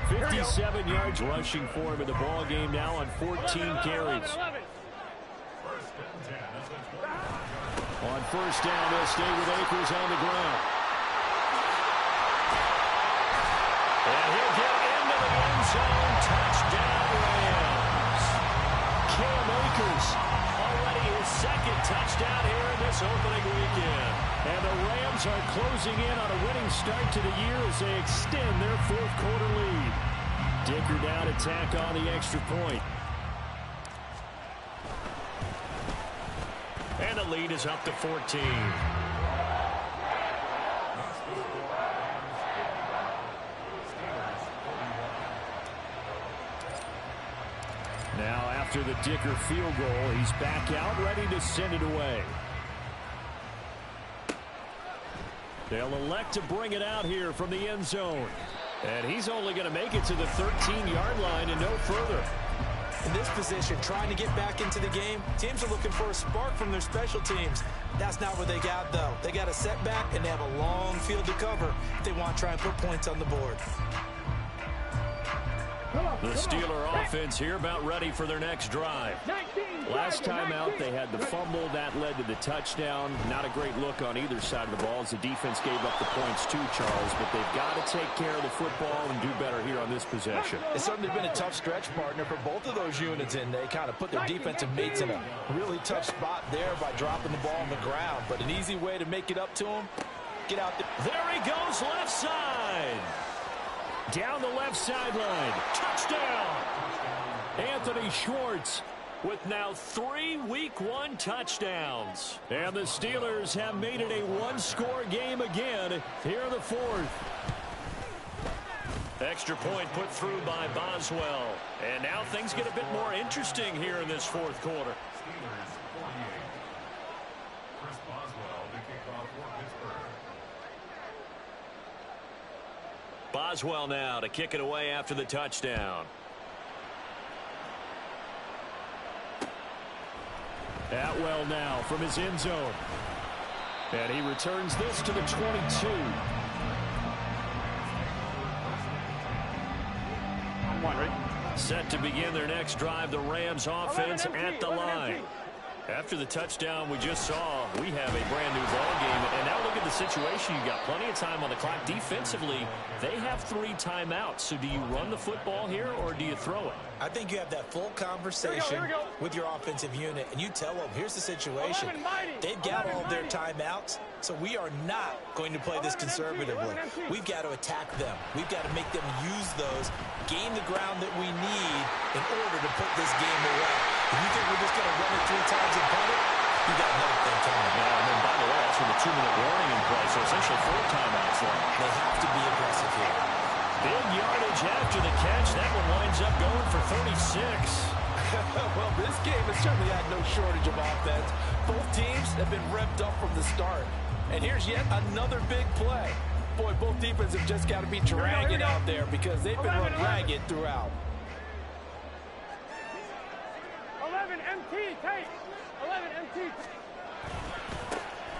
57 yards rushing for him in the ball game now on 14 carries. On first down, they'll stay with Akers on the ground. And he'll get into the end zone. Touchdown, Rams. Cam Akers, already his second touchdown here in this opening weekend. And the Rams are closing in on a winning start to the year as they extend their fourth quarter lead. Dicker down to tack on the extra point. And the lead is up to 14. Now after the Dicker field goal, he's back out ready to send it away. They'll elect to bring it out here from the end zone. And he's only going to make it to the 13-yard line and no further. In this position, trying to get back into the game, teams are looking for a spark from their special teams. That's not what they got, though. They got a setback, and they have a long field to cover if they want to try and put points on the board. The Steeler offense here about ready for their next drive. Last time out, they had the fumble. That led to the touchdown. Not a great look on either side of the ball as the defense gave up the points too, Charles. But they've got to take care of the football and do better here on this possession. It's certainly been a tough stretch, partner, for both of those units, and they kind of put their defensive mates in a really tough spot there by dropping the ball on the ground. But an easy way to make it up to them, get out there. There he goes, left side. Down the left sideline. Touchdown. Anthony Schwartz with now 3 Week 1 touchdowns. And the Steelers have made it a one-score game again here in the fourth. Extra point put through by Boswell. And now things get a bit more interesting here in this fourth quarter. Boswell now to kick it away after the touchdown. Atwell now from his end zone. And he returns this to the 22. Set to begin their next drive, the Rams offense at the line. After the touchdown we just saw, we have a brand new ball game. And now look at the situation. You've got plenty of time on the clock. Defensively, they have 3 timeouts. So do you run the football here or do you throw it? I think you have that full conversation with your offensive unit, and you tell them, here's the situation. They've got all their timeouts, so we are not going to play this conservatively. We've got to attack them. We've got to make them use those, gain the ground that we need in order to put this game away. If you think we're just going to run it 3 times and punt it, you got another thing coming. Yeah, and then, by the way, that's with a 2-minute warning in play, so essentially 4 timeouts left. They have to be aggressive here. Big yardage after the catch. That one winds up going for 36. Well, this game has certainly had no shortage of offense. Both teams have been revved up from the start. And here's yet another big play. Boy, both defenses have just got to be dragging out there because they've been run ragged throughout. 11 MT tape. 11 MT.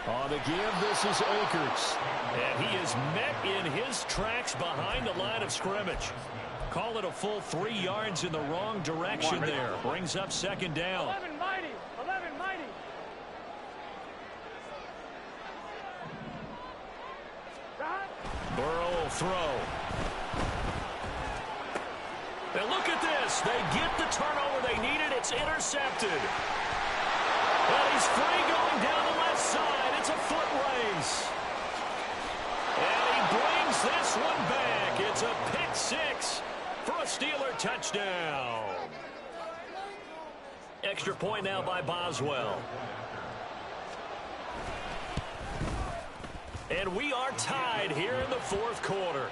On the give, this is Akers. And he is met in his tracks behind the line of scrimmage. Call it a full 3 yards in the wrong direction there. Brings up second down. 11 mighty. 11 mighty. Burrow will throw. And look at this. They get the turnover they needed. It's intercepted. And he's free going down the left side. It's a foot race. And he brings this one back. It's a pick six for a Steeler touchdown. Extra point now by Boswell. And we are tied here in the fourth quarter.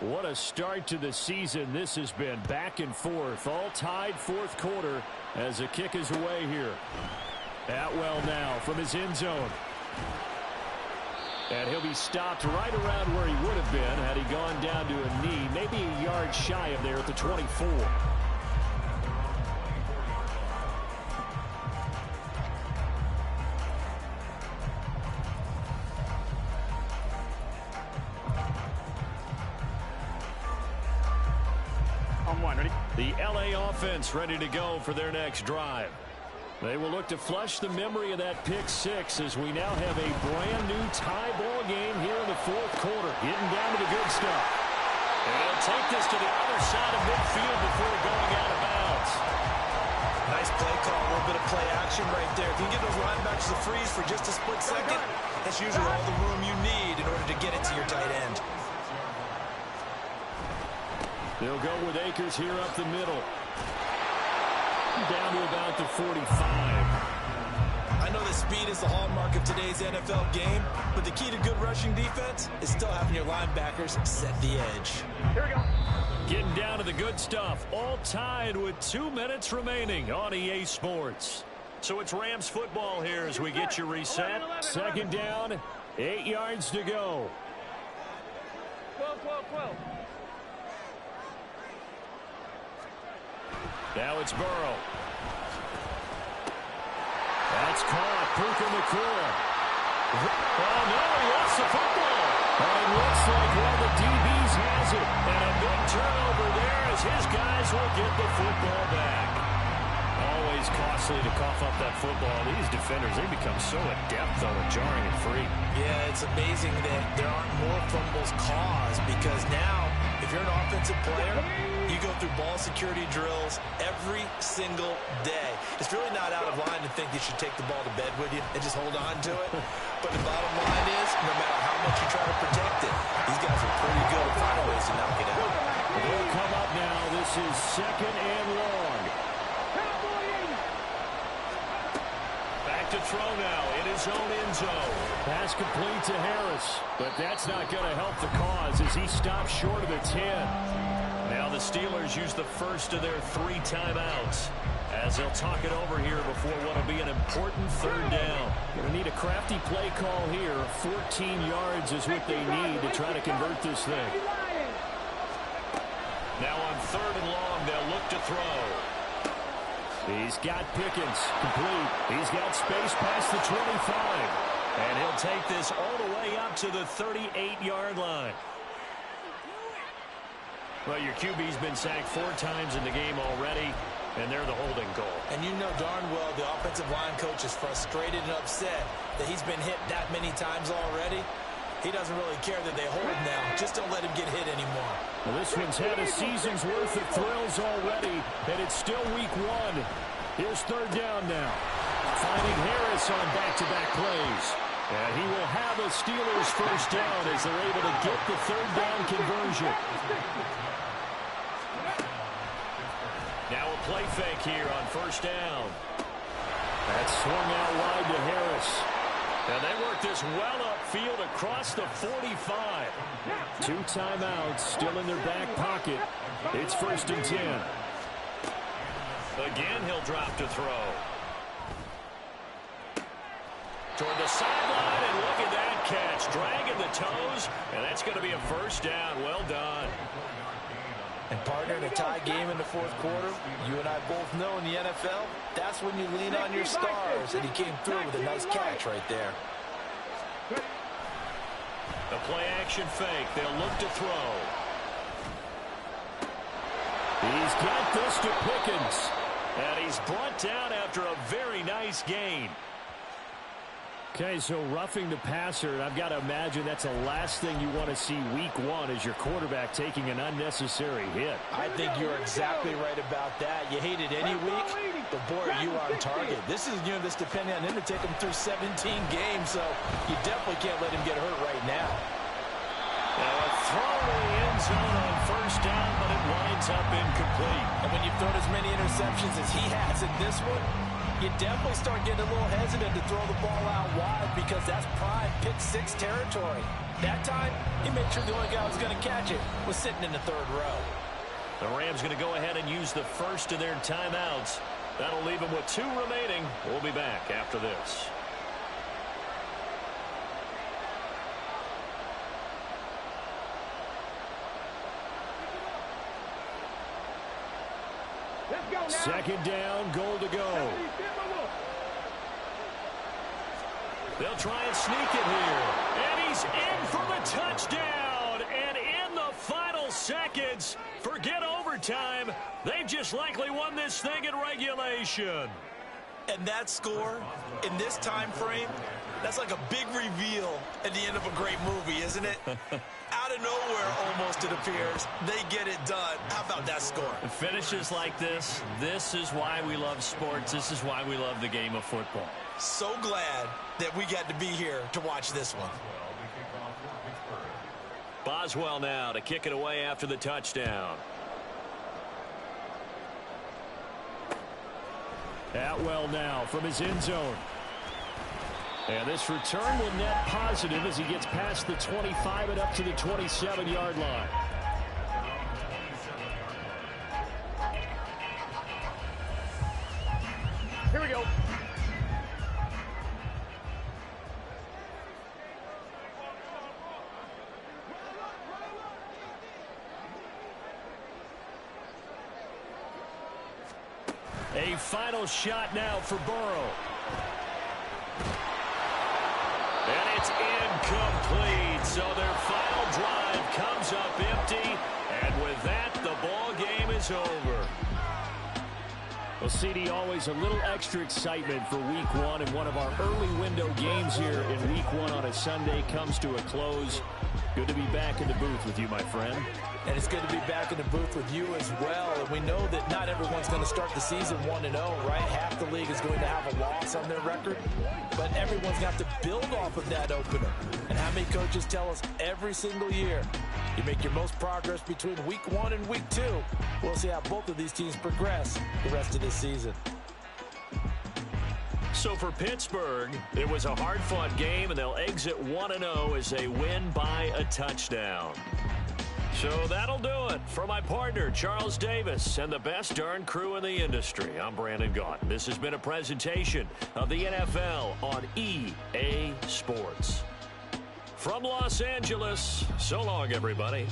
What a start to the season this has been. Back and forth, all tied fourth quarter as the kick is away here. Atwell now from his end zone. And he'll be stopped right around where he would have been had he gone down to a knee, maybe a yard shy of there at the 24. The LA offense ready to go for their next drive. They will look to flush the memory of that pick six as we now have a brand new tie ball game here in the fourth quarter. Getting down to the good stuff. And he'll take this to the other side of midfield before going out of bounds. Nice play call, a little bit of play action right there. If you can get those linebackers to freeze for just a split second, that's usually all the room you need in order to get it to your tight end. They'll go with Akers here up the middle. Down to about the 45. I know that speed is the hallmark of today's NFL game, but the key to good rushing defense is still having your linebackers set the edge. Here we go. Getting down to the good stuff. All tied with 2 minutes remaining on EA Sports. So it's Rams football here as we get you reset. Second down, 8 yards to go. 12, 12, 12. Now it's Burrow. That's caught. Puka Nacua. Oh, no, he lost the football. But it looks like one of the DBs has it. And a big turnover there as his guys will get the football back. Always costly to cough up that football. These defenders, they become so adept, though, at jarring it free. Yeah, it's amazing that there aren't more fumbles caused because now, if you're an offensive player, you go through ball security drills every single day. It's really not out of line to think you should take the ball to bed with you and just hold on to it. But the bottom line is, no matter how much you try to protect it, these guys are pretty good at finding ways to knock it out. They'll come up now. This is second and long. Back to throw now in his own end zone. Pass complete to Harris. But that's not going to help the cause as he stops short of the 10. Now the Steelers use the first of their 3 timeouts as they'll talk it over here before what will be an important third down. Going to need a crafty play call here. 14 yards is what they need to try to convert this thing. Now on third and long, they'll look to throw. He's got Pickens complete. He's got space past the 25. And he'll take this all the way up to the 38-yard line. Well, your QB's been sacked 4 times in the game already, and they're the holding goal. And you know darn well the offensive line coach is frustrated and upset that he's been hit that many times already. He doesn't really care that they hold now. Just don't let him get hit anymore. Well, this one's had a season's worth of thrills already, and it's still week 1. Here's third down now. Finding Harris on back-to-back plays. And he will have a Steelers first down as they're able to get the third down conversion. Now a play fake here on first down. That's swung out wide to Harris. And they work this well upfield across the 45. 2 timeouts still in their back pocket. It's first and 10. Again, he'll drop to throw. Toward the sideline, and look at that catch. Dragging the toes, and that's going to be a first down. Well done. And partner, in a tie game in the fourth quarter, you and I both know in the NFL, that's when you lean on your stars, and he came through with a nice catch right there. The play-action fake. They'll look to throw. He's got this to Pickens, and he's brought down after a very nice gain. Okay, so roughing the passer, and I've got to imagine that's the last thing you want to see week one as your quarterback taking an unnecessary hit. I think you're exactly right about that. You hate it any week, but boy, are you on target. This is a unit that's depending on him to take him through 17 games, so you definitely can't let him get hurt right now. A throw to the end zone on first down, but it winds up incomplete. And when you've thrown as many interceptions as he has in this one, you definitely start getting a little hesitant to throw the ball out wide because that's prime pick-six territory. That time, he made sure the only guy who was going to catch it was sitting in the third row. The Rams going to go ahead and use the first of their timeouts. That'll leave them with 2 remaining. We'll be back after this. Second down, goal to go. They'll try and sneak it here. And he's in for the touchdown. And in the final seconds, forget overtime. They've just likely won this thing in regulation. And that score, in this time frame, that's like a big reveal at the end of a great movie, isn't it? Out of nowhere, almost, it appears, they get it done. How about that score? Finishes like this is why we love sports. This is why we love the game of football. So glad that we got to be here to watch this one. Boswell now to kick it away after the touchdown. Atwell now from his end zone. And this return will net positive as he gets past the 25 and up to the 27-yard line. Here we go. A final shot now for Burrow. And it's incomplete. So their final drive comes up empty. And with that, the ball game is over. Well, CD, always a little extra excitement for week one. And one of our early window games here in week one on a Sunday comes to a close. Good to be back in the booth with you, my friend. And it's good to be back in the booth with you as well. And we know that not everyone's going to start the season 1-0, right? Half the league is going to have a loss on their record. But everyone's got to build off of that opener. And how many coaches tell us every single year, you make your most progress between week 1 and week 2. We'll see how both of these teams progress the rest of this season. So for Pittsburgh, it was a hard-fought game, and they'll exit 1-0 as they win by a touchdown. So that'll do it. For my partner, Charles Davis, and the best darn crew in the industry, I'm Brandon Gaunt. This has been a presentation of the NFL on EA Sports. From Los Angeles, so long, everybody.